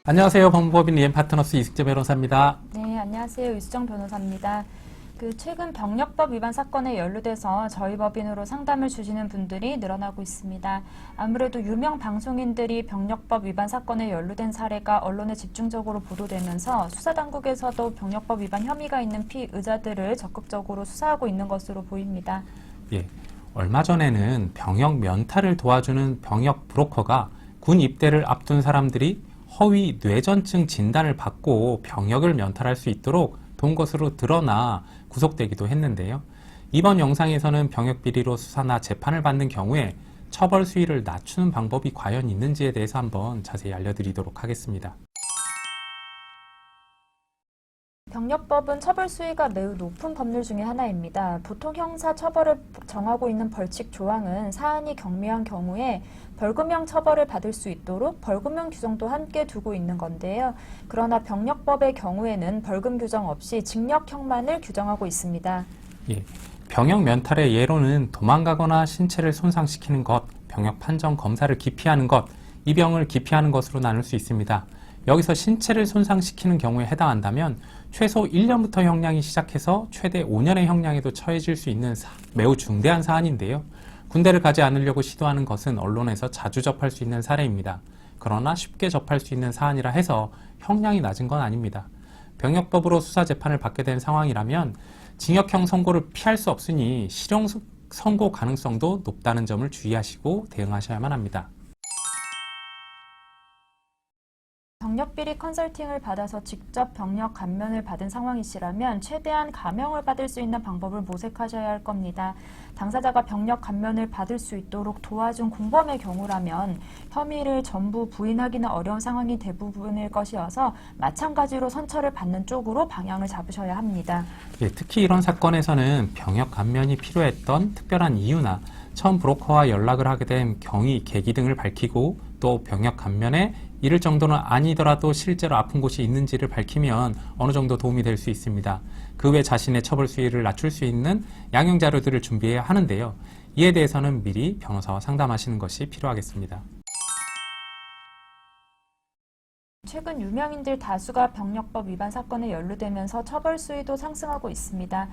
안녕하세요. 법무법인 리엠파트너스 이승재 변호사입니다. 네, 안녕하세요. 유수정 변호사입니다. 최근 병력법 위반 사건에 연루돼서 저희 법인으로 상담을 주시는 분들이 늘어나고 있습니다. 아무래도 유명 방송인들이 병력법 위반 사건에 연루된 사례가 언론에 집중적으로 보도되면서 수사당국에서도 병력법 위반 혐의가 있는 피의자들을 적극적으로 수사하고 있는 것으로 보입니다. 예, 얼마 전에는 병역 면탈을 도와주는 병역 브로커가 군 입대를 앞둔 사람들이 허위 뇌전증 진단을 받고 병역을 면탈할 수 있도록 돈 것으로 드러나 구속되기도 했는데요. 이번 영상에서는 병역 비리로 수사나 재판을 받는 경우에 처벌 수위를 낮추는 방법이 과연 있는지에 대해서 한번 자세히 알려드리도록 하겠습니다. 병력법은 처벌 수위가 매우 높은 법률 중에 하나입니다. 보통 형사 처벌을 정하고 있는 벌칙 조항은 사안이 경미한 경우에 벌금형 처벌을 받을 수 있도록 벌금형 규정도 함께 두고 있는 건데요. 그러나 병력법의 경우에는 벌금 규정 없이 징역형만을 규정하고 있습니다. 예, 병역 면탈의 예로는 도망가거나 신체를 손상시키는 것, 병역 판정 검사를 기피하는 것, 입영을 기피하는 것으로 나눌 수 있습니다. 여기서 신체를 손상시키는 경우에 해당한다면 최소 1년부터 형량이 시작해서 최대 5년의 형량에도 처해질 수 있는 매우 중대한 사안인데요. 군대를 가지 않으려고 시도하는 것은 언론에서 자주 접할 수 있는 사례입니다. 그러나 쉽게 접할 수 있는 사안이라 해서 형량이 낮은 건 아닙니다. 병역법으로 수사 재판을 받게 된 상황이라면 징역형 선고를 피할 수 없으니 실형 선고 가능성도 높다는 점을 주의하시고 대응하셔야만 합니다. 병력비리 컨설팅을 받아서 직접 병력 감면을 받은 상황이시라면 최대한 감형을 받을 수 있는 방법을 모색하셔야 할 겁니다. 당사자가 병력 감면을 받을 수 있도록 도와준 공범의 경우라면 혐의를 전부 부인하기는 어려운 상황이 대부분일 것이어서 마찬가지로 선처를 받는 쪽으로 방향을 잡으셔야 합니다. 예, 특히 이런 사건에서는 병역 감면이 필요했던 특별한 이유나 처음 브로커와 연락을 하게 된 경위, 계기 등을 밝히고 또 병역 감면에 이를 정도는 아니더라도 실제로 아픈 곳이 있는지를 밝히면 어느 정도 도움이 될 수 있습니다. 그 외 자신의 처벌 수위를 낮출 수 있는 양형 자료들을 준비해야 하는데요. 이에 대해서는 미리 변호사와 상담하시는 것이 필요하겠습니다. 최근 유명인들 다수가 병력법 위반 사건에 연루되면서 처벌 수위도 상승하고 있습니다.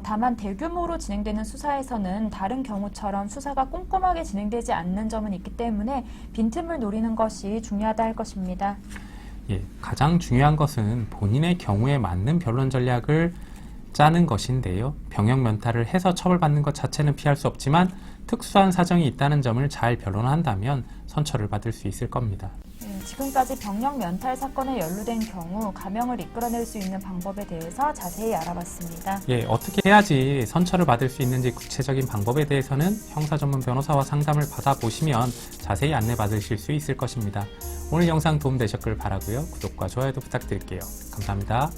다만 대규모로 진행되는 수사에서는 다른 경우처럼 수사가 꼼꼼하게 진행되지 않는 점은 있기 때문에 빈틈을 노리는 것이 중요하다 할 것입니다. 예, 가장 중요한 것은 본인의 경우에 맞는 변론 전략을 짜는 것인데요. 병역 면탈을 해서 처벌받는 것 자체는 피할 수 없지만 특수한 사정이 있다는 점을 잘 변론한다면 선처를 받을 수 있을 겁니다. 지금까지 병력 면탈 사건에 연루된 경우 감형을 이끌어낼 수 있는 방법에 대해서 자세히 알아봤습니다. 예, 어떻게 해야지 선처를 받을 수 있는지 구체적인 방법에 대해서는 형사 전문 변호사와 상담을 받아보시면 자세히 안내받으실 수 있을 것입니다. 오늘 영상 도움되셨길 바라고요. 구독과 좋아요도 부탁드릴게요. 감사합니다.